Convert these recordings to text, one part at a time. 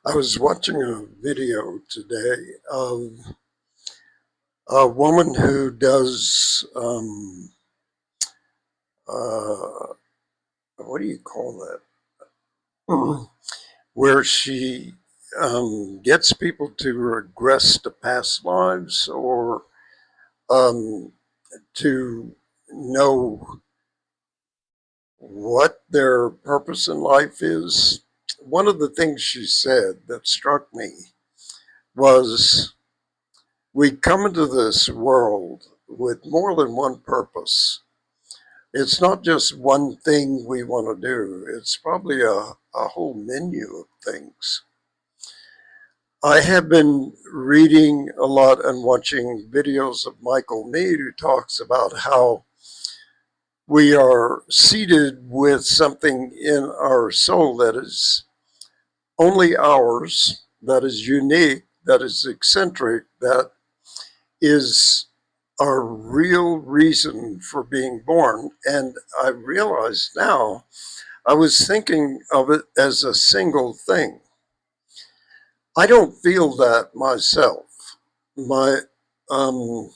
I was watching a video today of a woman who does, uh, what do you call that? Where she gets people to regress to past lives or um, to know what their purpose in life is. One of the things she said that struck me was we come into this world with more than one purpose. It's not just one thing we want to do, it's probably a whole menu of things. I have been reading a lot and watching videos of Michael Mead, who talks about how we are seated with something in our soul that is only ours, that is unique, that is eccentric, that is our real reason for being born. And I realize now I was thinking of it as a single thing. I don't feel that myself. My, um,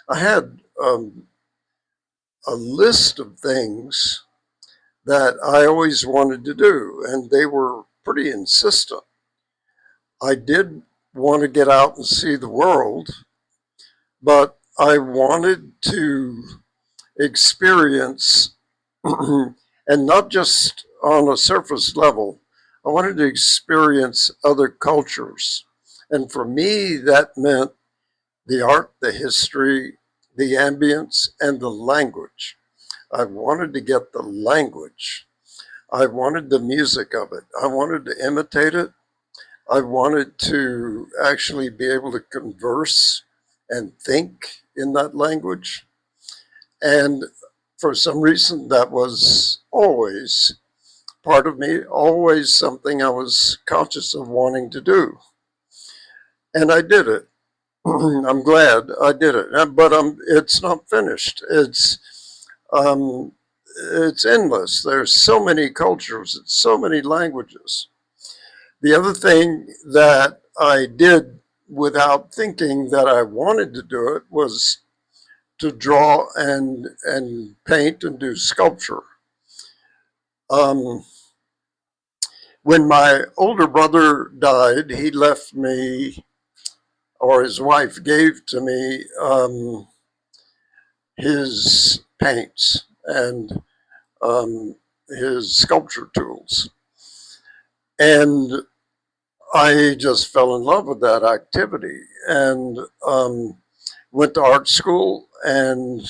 I had a list of things that I always wanted to do, and they were pretty insistent. I did want to get out and see the world, but I wanted to experience, and not just on a surface level, I wanted to experience other cultures. And for me, that meant the art, the history, the ambience, and the language. I wanted to get the language. I wanted the music of it. I wanted to imitate it. I wanted to actually be able to converse and think in that language. And for some reason, that was always part of me, always something I was conscious of wanting to do. And I did it. I'm glad I did it, but it's not finished. Um, it's endless. There's so many cultures, so many languages. The other thing that I did without thinking that I wanted to do it was to draw and paint and do sculpture. Um, when my older brother died, he left me, or his wife gave to me, his paints and his sculpture tools. And I just fell in love with that activity and went to art school and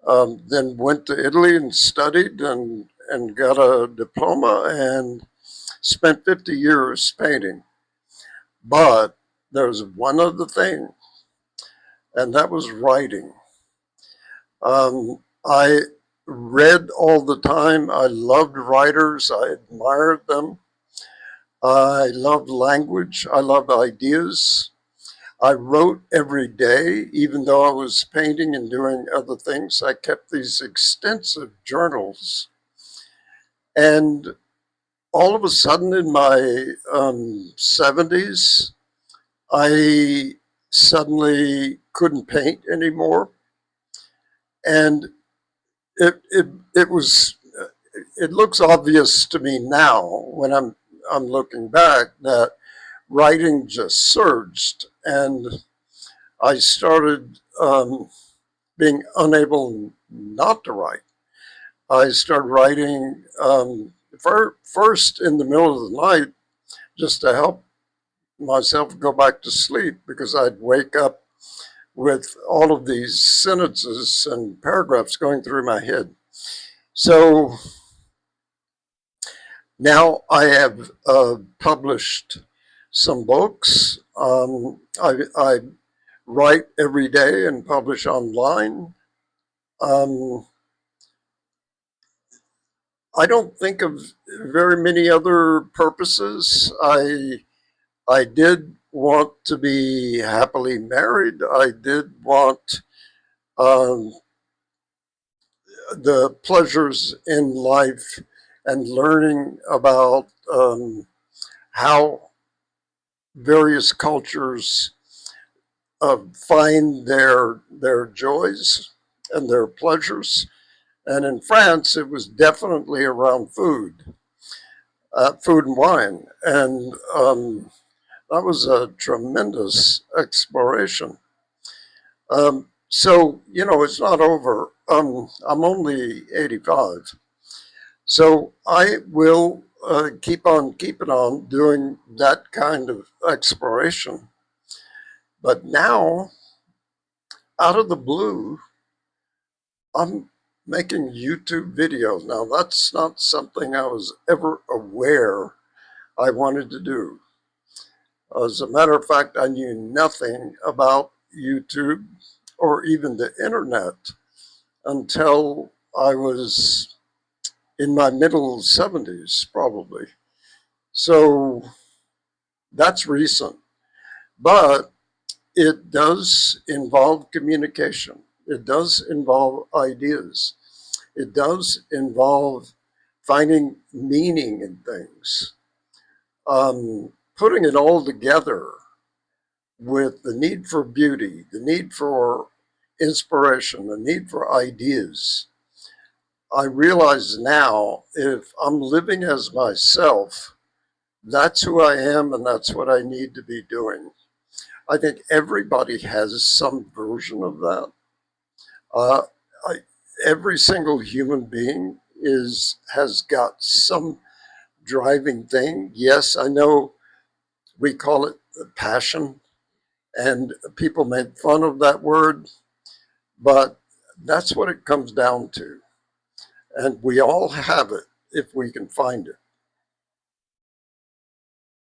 then went to Italy and studied and got a diploma and spent 50 years painting. But there's one other thing, and that was writing. I read all the time. I loved writers. I admired them. I loved language. I loved ideas. I wrote every day, even though I was painting and doing other things. I kept these extensive journals. And all of a sudden in my 70s, I suddenly couldn't paint anymore. And it, it was, it looks obvious to me now when I'm looking back that writing just surged and I started being unable not to write. I started writing first in the middle of the night just to help myself go back to sleep because I'd wake up with all of these sentences and paragraphs going through my head. So now I have published some books. I write every day and publish online. Um, I don't think of very many other purposes. I did want to be happily married. I did want um, the pleasures in life and learning about how various cultures find their joys and their pleasures. And in France, it was definitely around food, food and wine. And that was a tremendous exploration. So, it's not over. I'm only 85. So I will keep on keeping on doing that kind of exploration. But now, out of the blue, I'm making YouTube videos. Now, that's not something I was ever aware I wanted to do. As a matter of fact, I knew nothing about YouTube or even the internet until I was in my middle 70s, probably. So that's recent. But it does involve communication. It does involve ideas. It does involve finding meaning in things. Putting it all together with the need for beauty, the need for inspiration, the need for ideas. I realize now if I'm living as myself, that's who I am and that's what I need to be doing. I think everybody has some version of that. Uh, I, every single human being has got some driving thing. Yes, I know we call it passion, and people make fun of that word, but that's what it comes down to. And we all have it if we can find it.